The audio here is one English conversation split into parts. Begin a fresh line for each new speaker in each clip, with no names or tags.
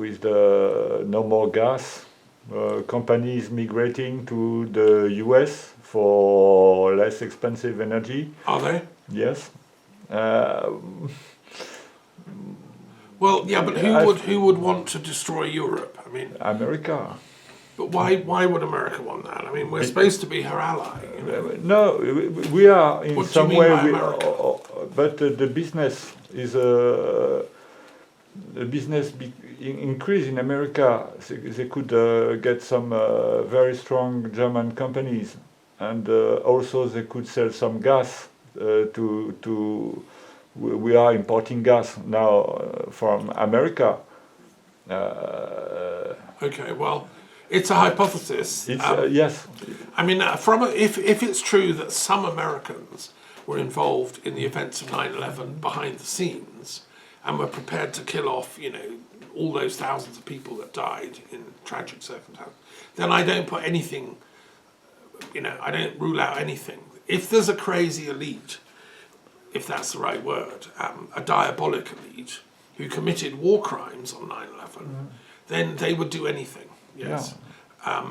with the no more gas, companies migrating to the US for less expensive energy.
Are they?
Yes.
Well, yeah, but who would want to destroy Europe? I mean,
America.
but why would America want that? I mean, we're supposed to be her ally. You know?
No, we are in
What do
some
you mean
way.
by America?
But the business is the business increase in America. They could get some very strong German companies, and also they could sell some gas to. We are importing gas now from America.
Okay, well, it's a hypothesis.
It's yes.
I mean, if it's true that some Americans were involved in the events of 9/11 behind the scenes and were prepared to kill off, all those thousands of people that died in tragic circumstances, then I don't put anything, I don't rule out anything. If there's a crazy elite, if that's the right word, a diabolic elite who committed war crimes on 9/11, then they would do anything, yes. Yeah.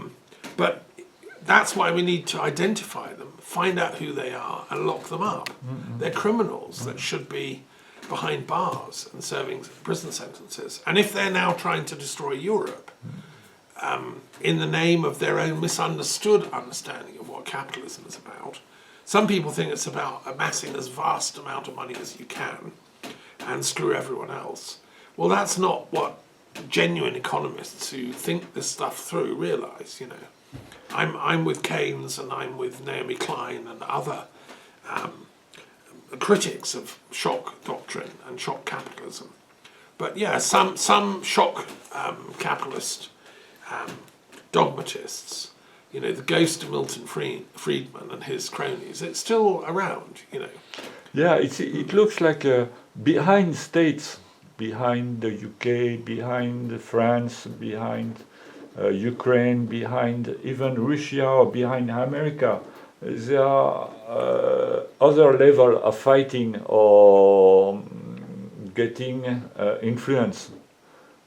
But that's why we need to identify them, find out who they are, and lock them up. They're criminals that should be behind bars and serving prison sentences. And if they're now trying to destroy Europe, in the name of their own misunderstood understanding of what capitalism is about, some people think it's about amassing as vast amount of money as you can and screw everyone else. Well, that's not what genuine economists who think this stuff through realise, I'm with Keynes and I'm with Naomi Klein and other critics of shock doctrine and shock capitalism. But yeah, some shock capitalist dogmatists, the ghost of Milton Friedman and his cronies, it's still around,
Yeah, it looks like behind states, behind the UK, behind France, behind Ukraine, behind even Russia or behind America, there are other level of fighting or getting influence.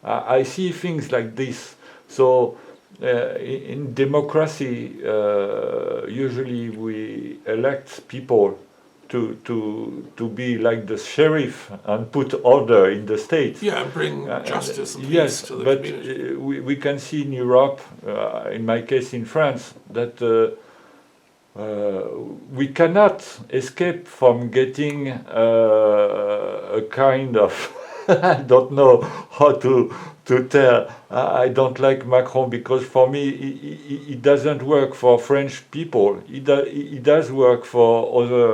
I see things like this. So in democracy, usually we elect people to be like the sheriff and put order in the state.
Yeah, and bring justice and peace
yes,
to the
but
community.
We can see in Europe, in my case in France, that we cannot escape from getting a kind of I don't know how to tell. I don't like Macron because for me it doesn't work for French people. It does work for other,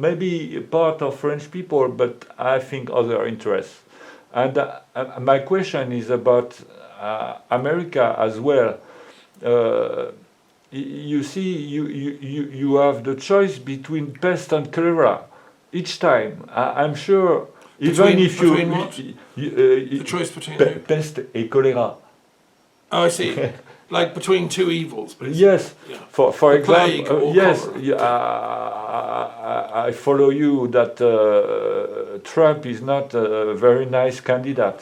maybe part of French people, but I think other interests. And my question is about America as well. You see, you have the choice between pest and cholera each time. I'm sure. Even if
between what? The choice between who?
Peste et choléra.
Oh, I see. Like between two evils, basically.
Yes.
Yeah.
For
the
example, yes.
Cholera.
I follow you that Trump is not a very nice candidate.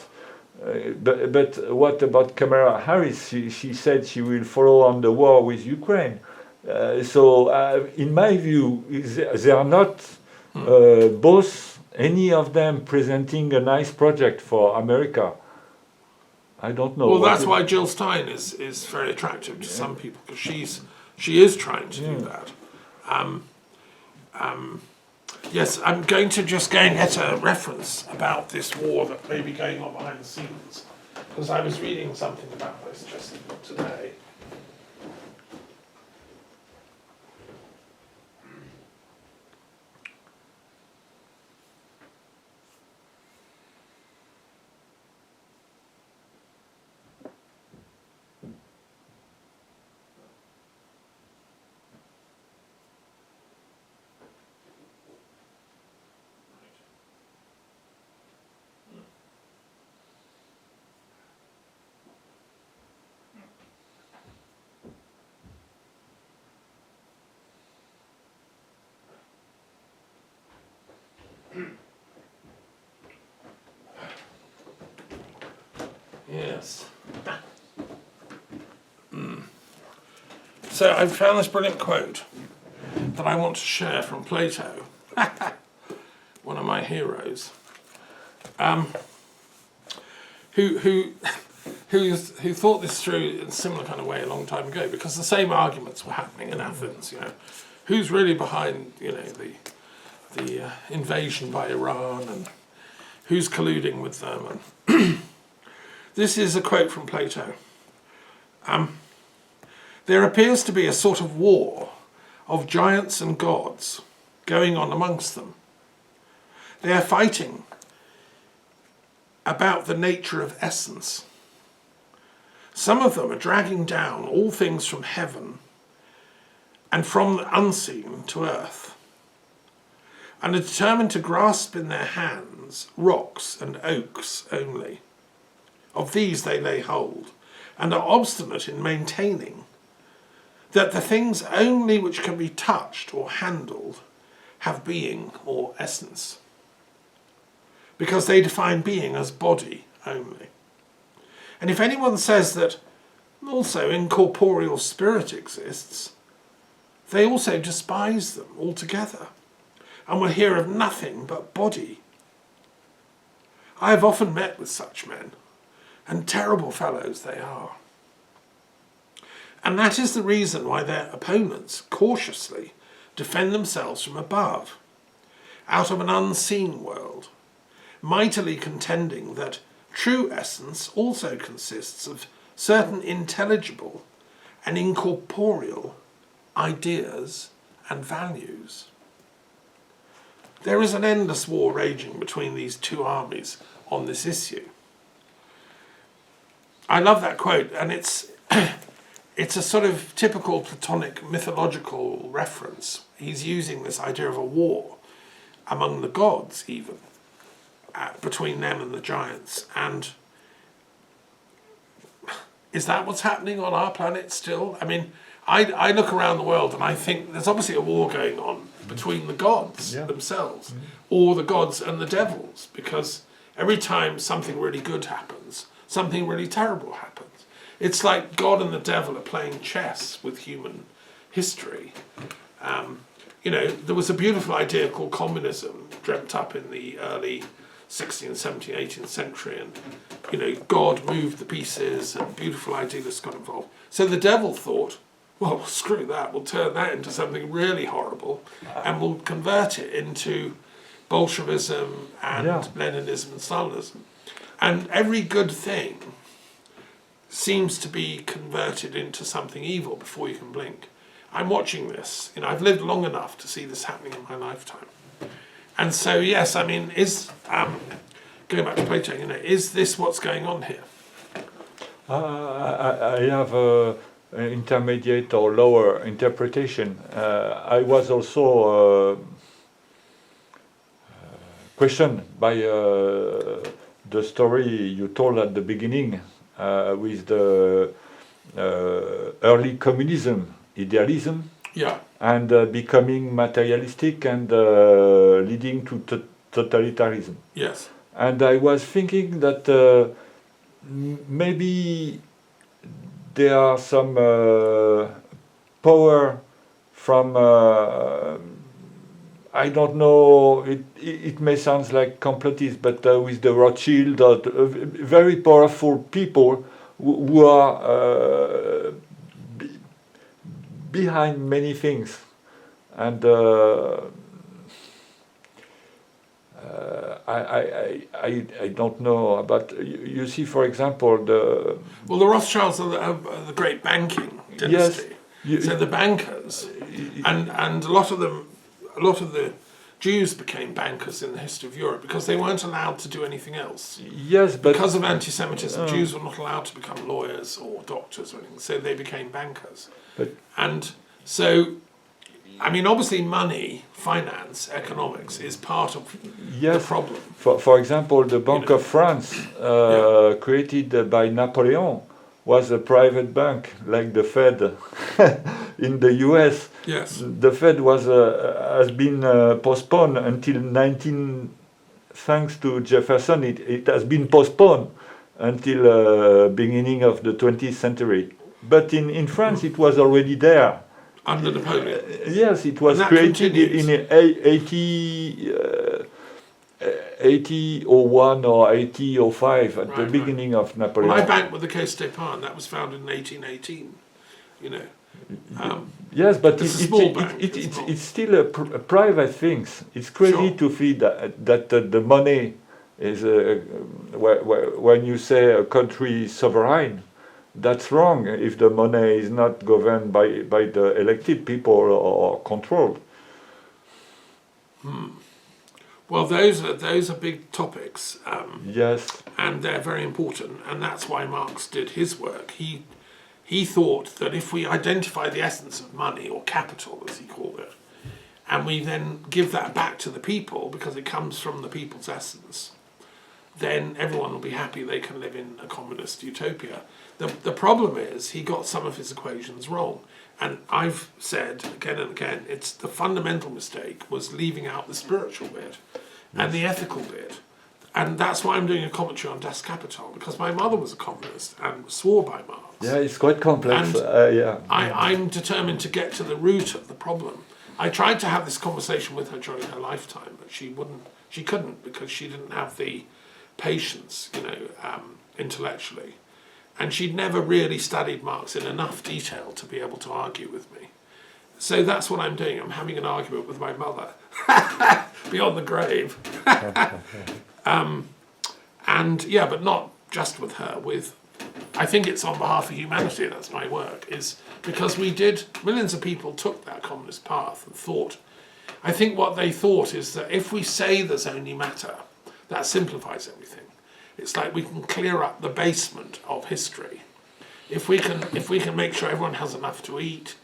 But what about Kamala Harris? She said she will follow on the war with Ukraine. So in my view, they are not both. Any of them presenting a nice project for America? I don't know.
Well, that's why Jill Stein is very attractive to some people, because she is trying to do that. Yes, I'm going to just go and get a reference about this war that may be going on behind the scenes, because I was reading something about this just today. Yes. So I found this brilliant quote that I want to share from Plato, one of my heroes, who thought this through in a similar kind of way a long time ago, because the same arguments were happening in Athens. Who's really behind the invasion by Iran, and who's colluding with them? And this is a quote from Plato. There appears to be a sort of war of giants and gods going on amongst them. They are fighting about the nature of essence. Some of them are dragging down all things from heaven and from the unseen to earth, and are determined to grasp in their hands rocks and oaks only. Of these they lay hold, and are obstinate in maintaining that the things only which can be touched or handled have being or essence, because they define being as body only. And if anyone says that also incorporeal spirit exists, they also despise them altogether, and will hear of nothing but body. I have often met with such men, and terrible fellows they are. And that is the reason why their opponents cautiously defend themselves from above, out of an unseen world, mightily contending that true essence also consists of certain intelligible and incorporeal ideas and values. There is an endless war raging between these two armies on this issue. I love that quote, and it's a sort of typical Platonic mythological reference. He's using this idea of a war among the gods, even, between them and the giants. And is that what's happening on our planet still? I mean, I look around the world and I think there's obviously a war going on between the gods themselves, or the gods and the devils, because every time something really good happens, something really terrible happens. It's like God and the devil are playing chess with human history. There was a beautiful idea called communism, dreamt up in the early 16th, 17th, 18th century, and God moved the pieces, and beautiful idealists got involved. So the devil thought, well, screw that, we'll turn that into something really horrible, and we'll convert it into Bolshevism and Leninism and Stalinism. And every good thing seems to be converted into something evil before you can blink. I'm watching this. I've lived long enough to see this happening in my lifetime. And so, yes, I mean, going back to Plato, is this what's going on here?
I have an intermediate or lower interpretation. I was also questioned by the story you told at the beginning with the early communism, idealism, and becoming materialistic and leading to totalitarianism.
Yes.
And I was thinking that maybe there are some power from I don't know, it may sound like complotist, but with the Rothschild, very powerful people who are behind many things. And I don't know, but you see, for example, the
Rothschilds are the great banking dynasty. Yes, so the bankers, and a lot of the Jews became bankers in the history of Europe because they weren't allowed to do anything else.
Yes, but
because of anti-Semitism, Jews were not allowed to become lawyers or doctors or anything, so they became bankers. And so, I mean, obviously money, finance, economics is part of the problem.
For example, the Bank of France, created by Napoleon, was a private bank, like the Fed in the US.
Yes.
The Fed has been postponed until 19. Thanks to Jefferson, it has been postponed. until beginning of the 20th century. But in France, it was already there.
Under Napoleon.
Yes, it was
And that
created
continues.
in 1801 or 1805 at the
Right,
beginning of
Well,
Napoleon.
I banked with the Caisse d'Epargne. That was founded in 1818. You know,
Yes, but
it's a small bank. It's not.
it's still a private thing. It's crazy
Sure.
to feel that the money is, when you say a country is sovereign, that's wrong if the money is not governed by the elected people or controlled.
Well, those are big topics,
Yes,
and they're very important, and that's why Marx did his work. He thought that if we identify the essence of money, or capital as he called it, and we then give that back to the people because it comes from the people's essence, then everyone will be happy they can live in a communist utopia. The problem is he got some of his equations wrong. And I've said again and again, it's the fundamental mistake was leaving out the spiritual bit and the ethical bit. And that's why I'm doing a commentary on Das Kapital, because my mother was a communist and swore by Marx.
yeah, it's quite complex.
And
Yeah,
I'm determined to get to the root of the problem. I tried to have this conversation with her during her lifetime, but she couldn't because she didn't have the patience, intellectually. And she'd never really studied Marx in enough detail to be able to argue with me. So that's what I'm doing. I'm having an argument with my mother beyond the grave. But not just with her. I think it's on behalf of humanity. That's my work. Is because millions of people took that communist path and thought. I think what they thought is that if we say there's only matter, that simplifies everything. It's like we can clear up the basement of history. If we can make sure everyone has enough to eat,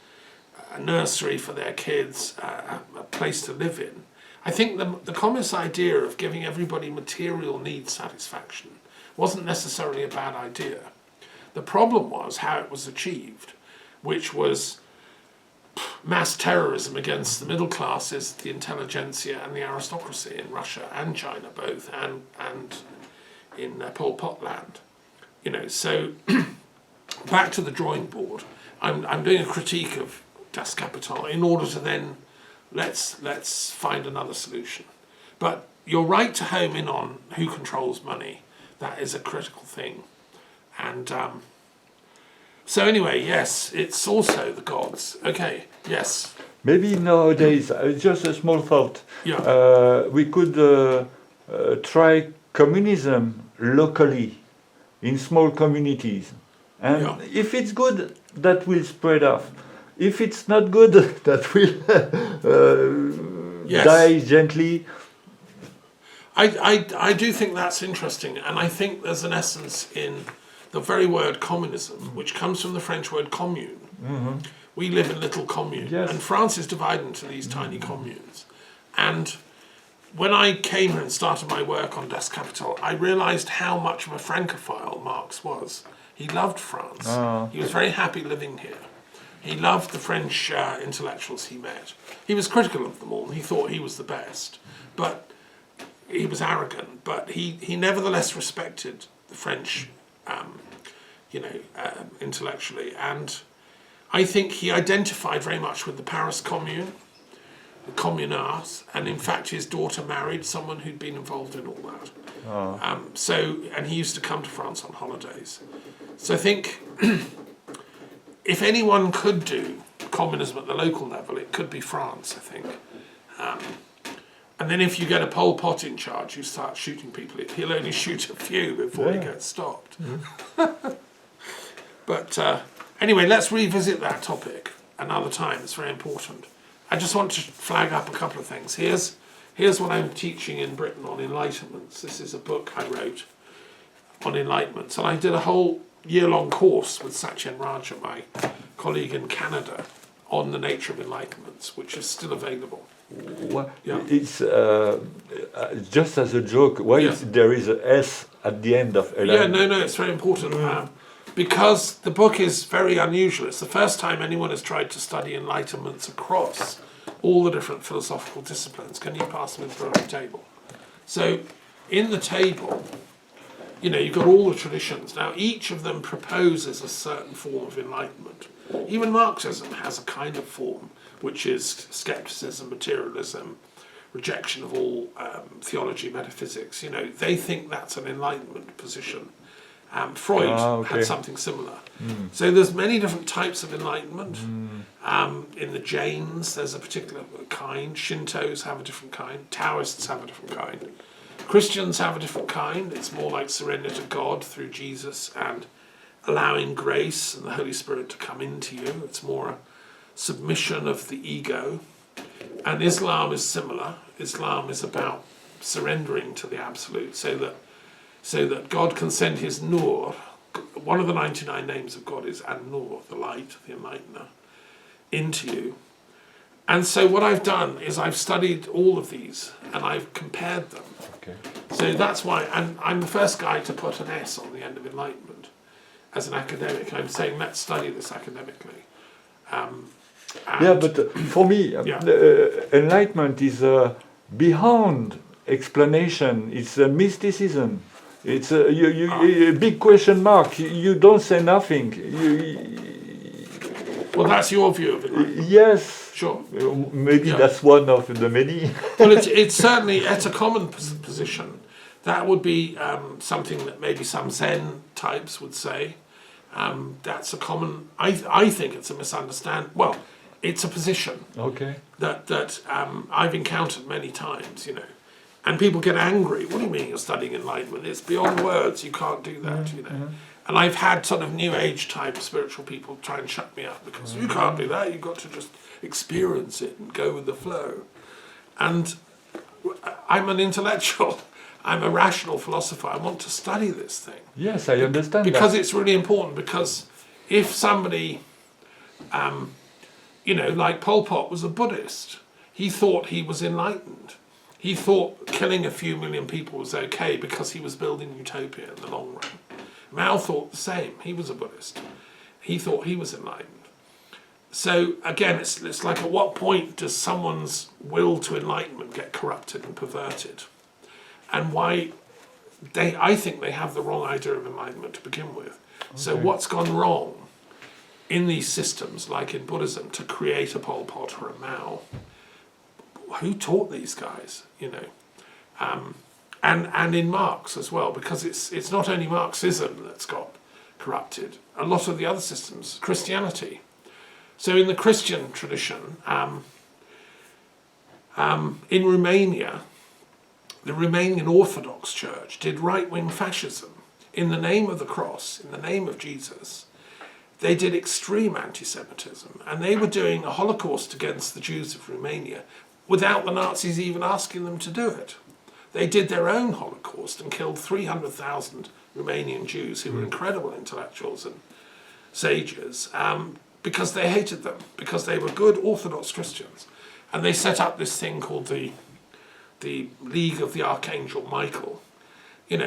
a nursery for their kids, a place to live in. I think the communist idea of giving everybody material needs satisfaction wasn't necessarily a bad idea. The problem was how it was achieved, which was mass terrorism against the middle classes, the intelligentsia and the aristocracy in Russia and China both, and in Pol Pot land. So back to the drawing board. I'm doing a critique of Das Kapital in order to then let's find another solution. But you're right to home in on who controls money. That is a critical thing. And so anyway, yes, it's also the gods. Okay, yes.
maybe nowadays, just a small thought.
Yeah.
We could try communism locally in small communities, and
Yeah.
if it's good, that will spread off. If it's not good, that will
Yes.
die gently.
I do think that's interesting, and I think there's an essence in the very word communism, which comes from the French word commune. We live in little communes,
Yes.
and France is divided into these tiny communes. And when I came here and started my work on Das Kapital, I realized how much of a Francophile Marx was. He loved France. He was very happy living here. He loved the French intellectuals he met. He was critical of them all, and he thought he was the best. But he was arrogant, but he nevertheless respected the French, intellectually. And I think he identified very much with the Paris Commune, the communards, and in fact his daughter married someone who'd been involved in all that. And he used to come to France on holidays. So I think if anyone could do communism at the local level, it could be France, I think. And then if you get a Pol Pot in charge, you start shooting people. He'll only shoot a few before he gets stopped. But anyway, let's revisit that topic another time. It's very important. I just want to flag up a couple of things. Here's what I'm teaching in Britain on enlightenments. This is a book I wrote on enlightenments. And I did a whole year-long course with Satyen Raja, my colleague in Canada, on the nature of enlightenments, which is still available.
Well,
Yeah.
it's just as a joke. Why
Yeah.
there is a S at the end of
Yeah, no, it's very important. Because the book is very unusual. It's the first time anyone has tried to study enlightenments across all the different philosophical disciplines. Can you pass them in front of the table? So, in the table, you've got all the traditions. Now, each of them proposes a certain form of enlightenment. Even Marxism has a kind of form, which is skepticism, materialism, rejection of all theology, metaphysics. They think that's an enlightenment position. Freud had something similar. So there's many different types of enlightenment. In the Jains, there's a particular kind. Shintos have a different kind. Taoists have a different kind. Christians have a different kind. It's more like surrender to God through Jesus and allowing grace and the Holy Spirit to come into you. It's more a submission of the ego. And Islam is similar. Islam is about surrendering to the absolute so that God can send his nur. One of the 99 names of God is An-Nur, the light, the enlightener, into you. And so what I've done is I've studied all of these and I've compared them.
Okay.
So that's why, and I'm the first guy to put an S on the end of enlightenment as an academic. I'm saying let's study this academically.
Yeah, but for me, enlightenment is beyond explanation. It's a mysticism. It's a big question mark. You don't say nothing.
Well, that's your view of it.
Yes.
Sure.
Maybe that's one of the many.
Well, it's certainly at a common position. That would be something that maybe some Zen types would say. That's a common. I think it's a misunderstanding. Well, it's a position.
Okay.
That I've encountered many times. And people get angry. What do you mean you're studying enlightenment? It's beyond words. You can't do that. And I've had sort of New Age type spiritual people try and shut me up because you can't do that. You've got to just experience it and go with the flow. And I'm an intellectual. I'm a rational philosopher. I want to study this thing.
Yes, I understand
because
that.
it's really important. Because if somebody, like Pol Pot was a Buddhist, he thought he was enlightened. He thought killing a few million people was okay because he was building utopia in the long run. Mao thought the same. He was a Buddhist. He thought he was enlightened. So again, it's like, at what point does someone's will to enlightenment get corrupted and perverted? And why I think they have the wrong idea of enlightenment to begin with. Okay. So what's gone wrong in these systems, like in Buddhism, to create a Pol Pot or a Mao? Who taught these guys, And in Marx as well, because it's not only Marxism that's got corrupted. A lot of the other systems, Christianity. So in the Christian tradition, in Romania, the Romanian Orthodox Church did right-wing fascism in the name of the cross, in the name of Jesus. They did extreme anti-Semitism, and they were doing a Holocaust against the Jews of Romania without the Nazis even asking them to do it. They did their own Holocaust and killed 300,000 Romanian Jews who were incredible intellectuals and sages because they hated them, because they were good Orthodox Christians. And they set up this thing called the League of the Archangel Michael.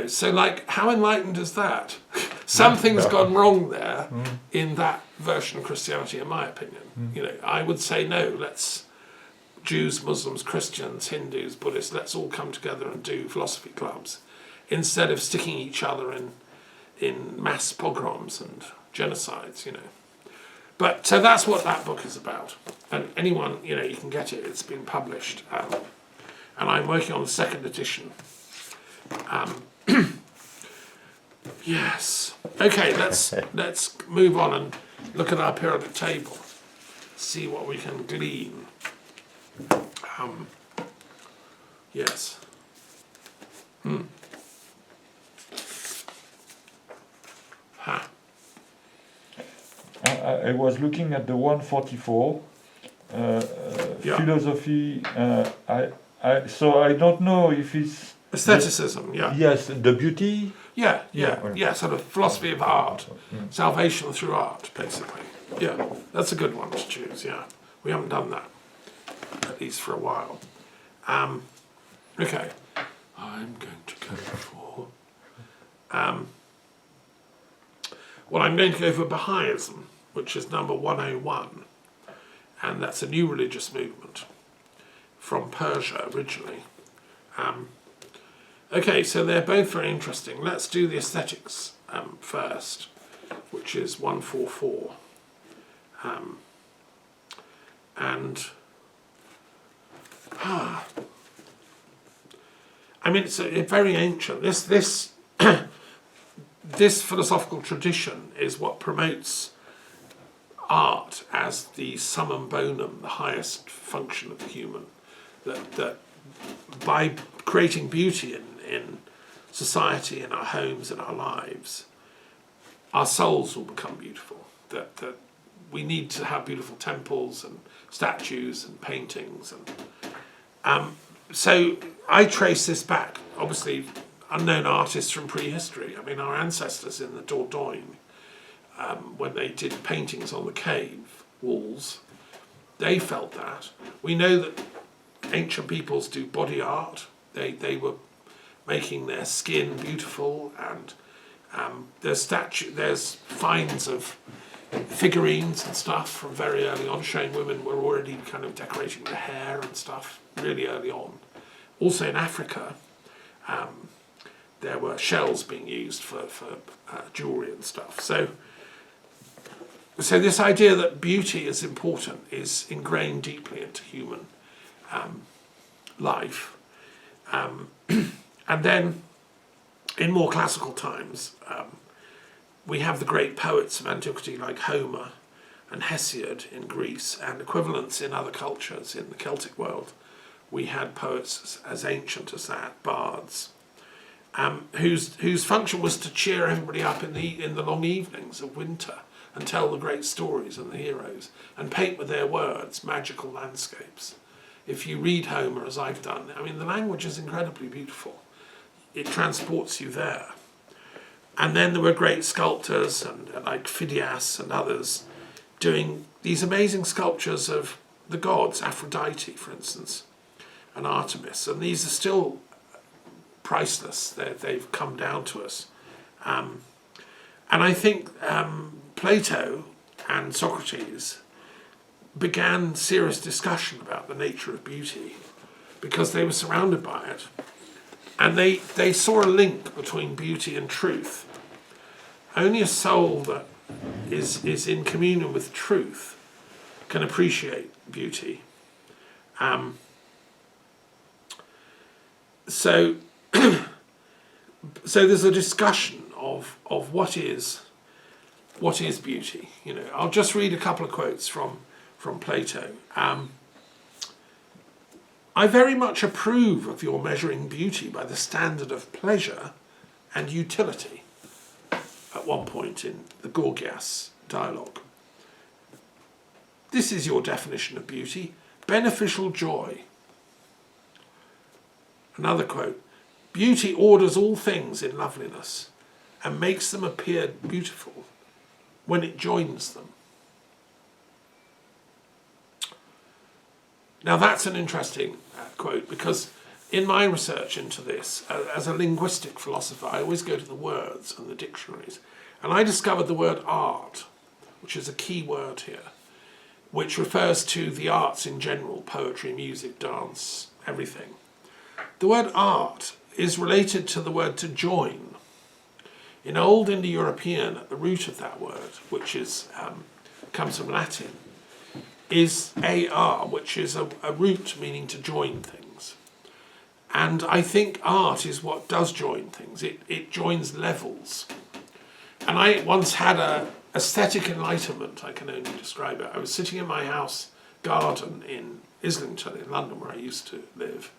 So like, how enlightened is that? Something's gone wrong there in that version of Christianity, in my opinion. I would say no, let's Jews, Muslims, Christians, Hindus, Buddhists, let's all come together and do philosophy clubs instead of sticking each other in mass pogroms and genocides, But so that's what that book is about. And anyone, you can get it. It's been published. And I'm working on the second edition. Yes. Okay, let's move on and look at our periodic table. See what we can glean. Yes.
I was looking at the 144 philosophy. So I don't know if it's
aestheticism. Yeah.
Yes, the beauty.
Yeah. Sort of philosophy of art, salvation through art, basically. Yeah, that's a good one to choose. Yeah, we haven't done that, at least for a while. Okay, I'm going to go for. Well, I'm going to go for Baha'ism, which is number 101, and that's a new religious movement from Persia originally. Okay, so they're both very interesting. Let's do the aesthetics first, which is 144. And I mean, it's very ancient. This this philosophical tradition is what promotes art as the summum bonum, the highest function of the human. That by creating beauty in society, in our homes, in our lives, our souls will become beautiful. That we need to have beautiful temples and statues and paintings, and so I trace this back. Obviously, unknown artists from prehistory. I mean, our ancestors in the Dordogne, when they did paintings on the cave walls, they felt that. We know that ancient peoples do body art. They were making their skin beautiful, and there's finds of figurines and stuff from very early on, showing women were already kind of decorating their hair and stuff really early on. Also in Africa, there were shells being used for jewellery and stuff. So this idea that beauty is important is ingrained deeply into human life. And then in more classical times, we have the great poets of antiquity like Homer and Hesiod in Greece, and equivalents in other cultures in the Celtic world. We had poets as ancient as that, bards, whose function was to cheer everybody up in the long evenings of winter and tell the great stories and the heroes and paint with their words magical landscapes. If you read Homer, as I've done, I mean, the language is incredibly beautiful. It transports you there. And then there were great sculptors and like Phidias and others doing these amazing sculptures of the gods, Aphrodite, for instance, and Artemis. And these are still priceless. They've come down to us. And I think Plato and Socrates began serious discussion about the nature of beauty because they were surrounded by it. And they saw a link between beauty and truth. Only a soul that is in communion with truth can appreciate beauty. So there's a discussion of what is beauty. You know, I'll just read a couple of quotes from Plato. I very much approve of your measuring beauty by the standard of pleasure and utility, at one point in the Gorgias dialogue. This is your definition of beauty, beneficial joy. Another quote, beauty orders all things in loveliness and makes them appear beautiful when it joins them. Now that's an interesting quote, because in my research into this, as a linguistic philosopher, I always go to the words and the dictionaries. And I discovered the word art, which is a key word here, which refers to the arts in general, poetry, music, dance, everything. The word art is related to the word to join. In Old Indo-European, at the root of that word, which is comes from Latin, is ar, which is a root meaning to join things. And I think art is what does join things. It joins levels. And I once had a aesthetic enlightenment, I can only describe it. I was sitting in my house garden in Islington in London, where I used to live.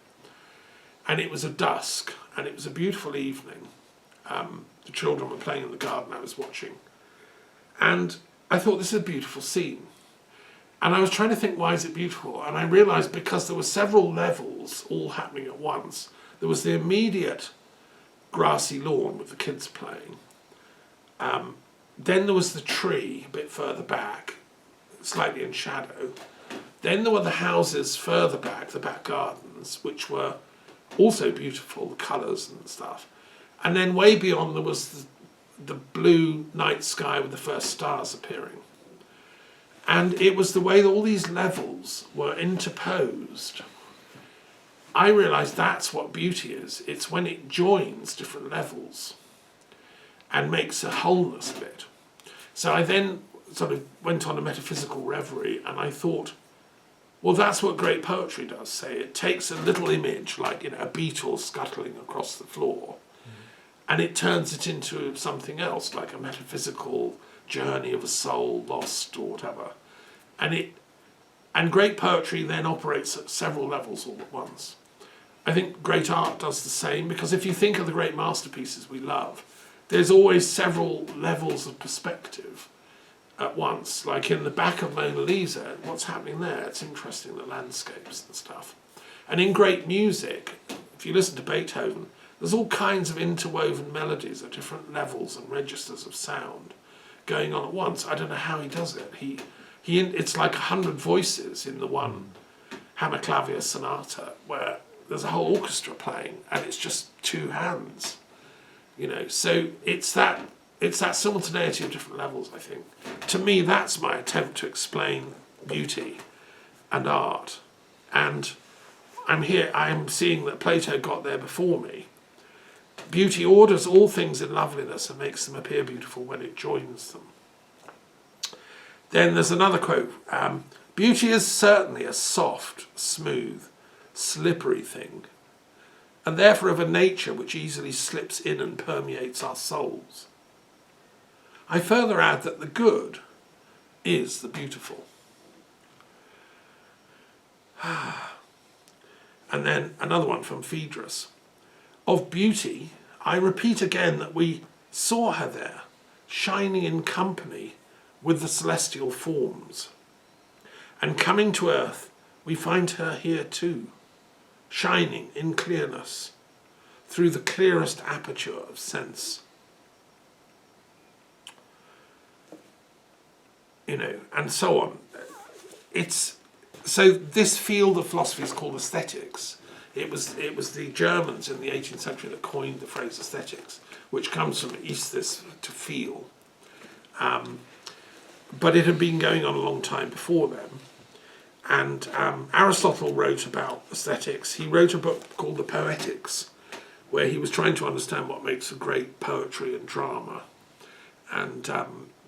And it was at dusk, and it was a beautiful evening. The children were playing in the garden I was watching. And I thought, this is a beautiful scene. And I was trying to think, why is it beautiful? And I realised because there were several levels all happening at once. There was the immediate grassy lawn with the kids playing. Then there was the tree a bit further back, slightly in shadow. Then there were the houses further back, the back gardens, which were also beautiful, the colours and stuff. And then way beyond there was the blue night sky with the first stars appearing. And it was the way that all these levels were interposed I realised that's what beauty is. It's when it joins different levels and makes a wholeness of it. So I then sort of went on a metaphysical reverie, and I thought, well, that's what great poetry does, say. It takes a little image, like, you know, a beetle scuttling across the floor, and it turns it into something else, like a metaphysical journey of a soul lost or whatever. And great poetry then operates at several levels all at once. I think great art does the same, because if you think of the great masterpieces we love, there's always several levels of perspective at once. Like in the back of Mona Lisa, what's happening there? It's interesting, the landscapes and stuff. And in great music, if you listen to Beethoven, there's all kinds of interwoven melodies at different levels and registers of sound going on at once. I don't know how he does it. It's like 100 voices in the one hammer-clavier sonata, where there's a whole orchestra playing, and it's just two hands. You know, so it's that simultaneity of different levels, I think. To me, that's my attempt to explain beauty and art. And I'm seeing that Plato got there before me. Beauty orders all things in loveliness and makes them appear beautiful when it joins them. Then there's another quote. Beauty is certainly a soft, smooth, slippery thing, and therefore of a nature which easily slips in and permeates our souls. I further add that the good is the beautiful. And then another one from Phaedrus. Of beauty, I repeat again that we saw her there, shining in company with the celestial forms. And coming to earth, we find her here too, shining in clearness through the clearest aperture of sense. You know, and so on. So this field of philosophy is called aesthetics. It was the Germans in the 18th century that coined the phrase aesthetics, which comes from aesthis, to feel. But it had been going on a long time before then. And Aristotle wrote about aesthetics. He wrote a book called The Poetics, where he was trying to understand what makes a great poetry and drama, and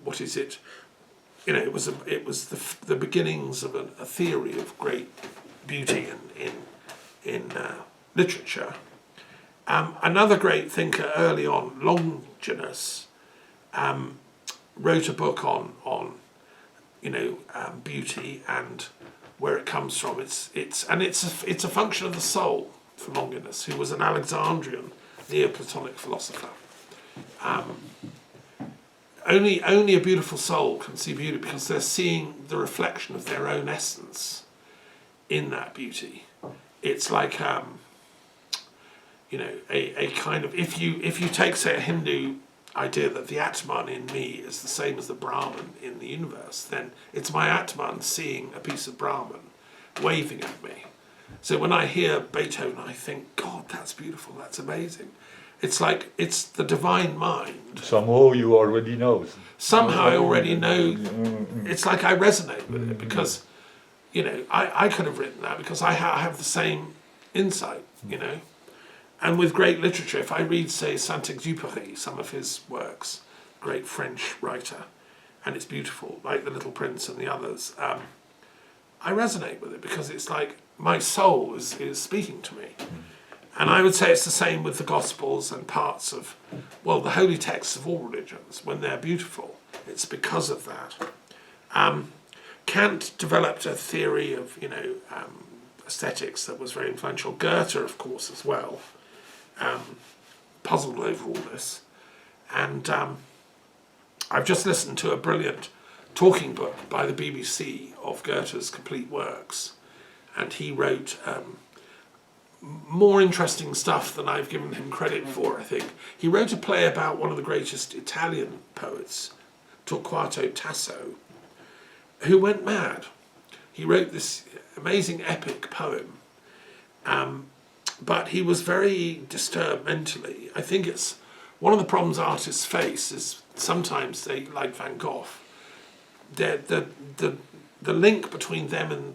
what is it. You know, it was the beginnings of a theory of great beauty in literature. Another great thinker early on, Longinus, wrote a book on beauty and where it comes from. It's a function of the soul for Longinus, who was an Alexandrian Neoplatonic philosopher. Only a beautiful soul can see beauty because they're seeing the reflection of their own essence in that beauty. It's like a kind of, if you take, say, a Hindu idea that the Atman in me is the same as the Brahman in the universe, then it's my Atman seeing a piece of Brahman waving at me. So when I hear Beethoven, I think, God, that's beautiful, that's amazing. It's like, it's the divine mind.
Somehow you already know.
Somehow I already know. It's like I resonate with it because, I could have written that because I have the same insight, And with great literature, if I read, say, Saint-Exupéry, some of his works, great French writer, and it's beautiful, like The Little Prince and the others, I resonate with it because it's like my soul is speaking to me. And I would say it's the same with the Gospels and parts of, the holy texts of all religions. When they're beautiful, it's because of that. Kant developed a theory of, aesthetics that was very influential. Goethe, of course, as well, puzzled over all this. And I've just listened to a brilliant talking book by the BBC of Goethe's complete works. And he wrote more interesting stuff than I've given him credit for, I think. He wrote a play about one of the greatest Italian poets, Torquato Tasso, who went mad. He wrote this amazing epic poem, but he was very disturbed mentally. I think it's one of the problems artists face is sometimes they, like Van Gogh, the link between them and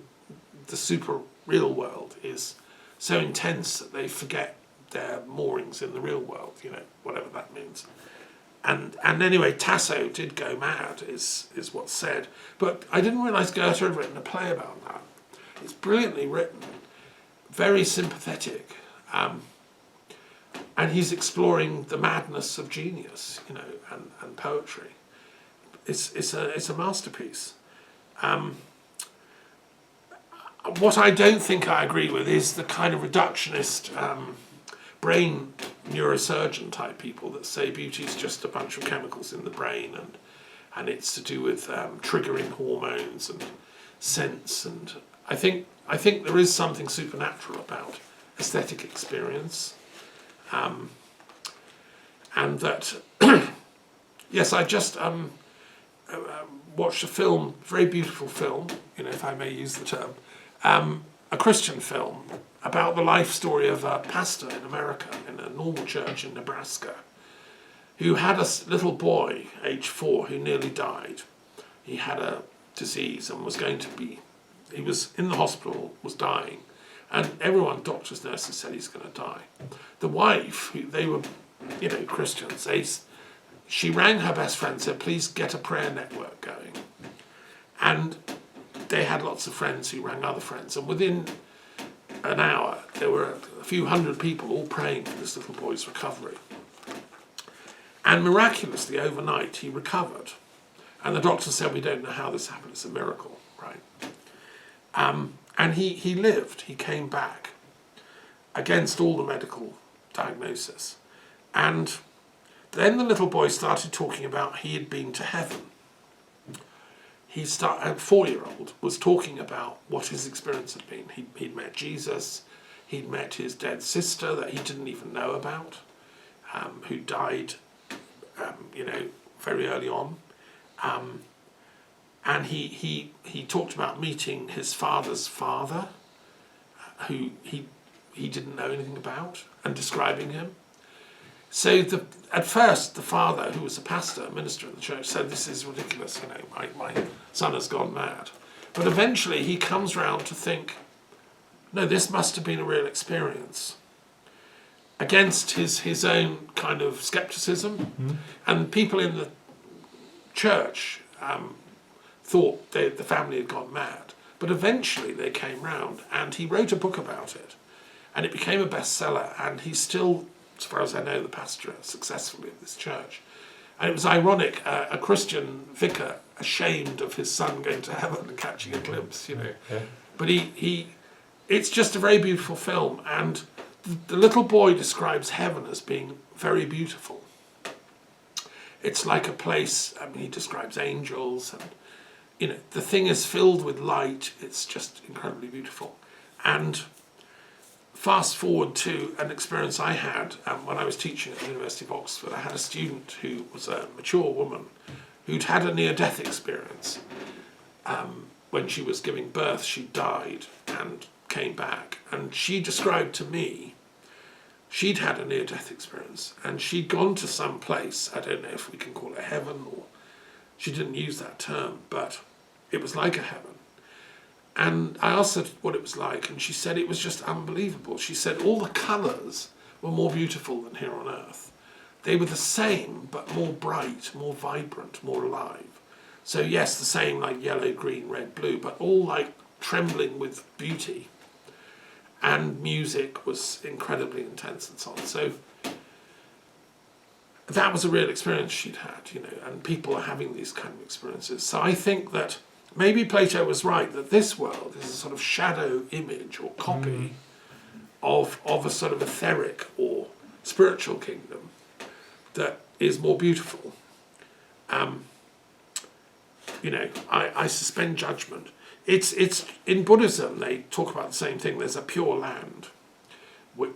the super real world is so intense that they forget their moorings in the real world, whatever that means. And anyway, Tasso did go mad, is what's said. But I didn't realise Goethe had written a play about that. It's brilliantly written, very sympathetic, and he's exploring the madness of genius, and poetry. It's a masterpiece. What I don't think I agree with is the kind of reductionist brain neurosurgeon type people that say beauty is just a bunch of chemicals in the brain and it's to do with triggering hormones and sense. And I think there is something supernatural about aesthetic experience, and that yes, I just watched a film, very beautiful film, if I may use the term, a Christian film about the life story of a pastor in America, in a normal church in Nebraska, who had a little boy, age 4, who nearly died. He had a disease and he was in the hospital, was dying, and everyone, doctors, nurses, said he's going to die. The wife, they were, Christians, she rang her best friend and said, please get a prayer network going. And they had lots of friends who rang other friends, and within an hour there were a few hundred people all praying for this little boy's recovery. And miraculously overnight he recovered, and the doctor said, we don't know how this happened, it's a miracle, right? And he lived, he came back against all the medical diagnosis. And then the little boy started talking about he had been to heaven. A 4-year-old was talking about what his experience had been. He'd met Jesus, he'd met his dead sister that he didn't even know about, who died, very early on. And he talked about meeting his father's father, who he didn't know anything about, and describing him. So at first, the father, who was a pastor, a minister in the church, said, this is ridiculous, my son has gone mad. But eventually he comes round to think, no, this must have been a real experience. Against his own kind of skepticism. Mm-hmm. And people in the church thought the family had gone mad. But eventually they came round, and he wrote a book about it. And it became a bestseller, and he's still, as far as I know, the pastor successfully of this church. And it was ironic, a Christian vicar ashamed of his son going to heaven and catching a glimpse, Yeah. But it's just a very beautiful film, and the little boy describes heaven as being very beautiful. It's like a place, he describes angels, and the thing is filled with light. It's just incredibly beautiful. And fast forward to an experience I had when I was teaching at the University of Oxford. I had a student who was a mature woman who'd had a near-death experience. When she was giving birth, she died and came back. And she described to me, she'd had a near-death experience, and she'd gone to some place, I don't know if we can call it heaven, or she didn't use that term, but it was like a heaven. And I asked her what it was like, and she said it was just unbelievable. She said all the colours were more beautiful than here on Earth. They were the same, but more bright, more vibrant, more alive. So yes, the same like yellow, green, red, blue, but all like trembling with beauty. And music was incredibly intense and so on. So that was a real experience she'd had, and people are having these kind of experiences. So I think that maybe Plato was right, that this world is a sort of shadow image or copy of a sort of etheric or spiritual kingdom that is more beautiful. I suspend judgment. It's in Buddhism they talk about the same thing. There's a pure land, which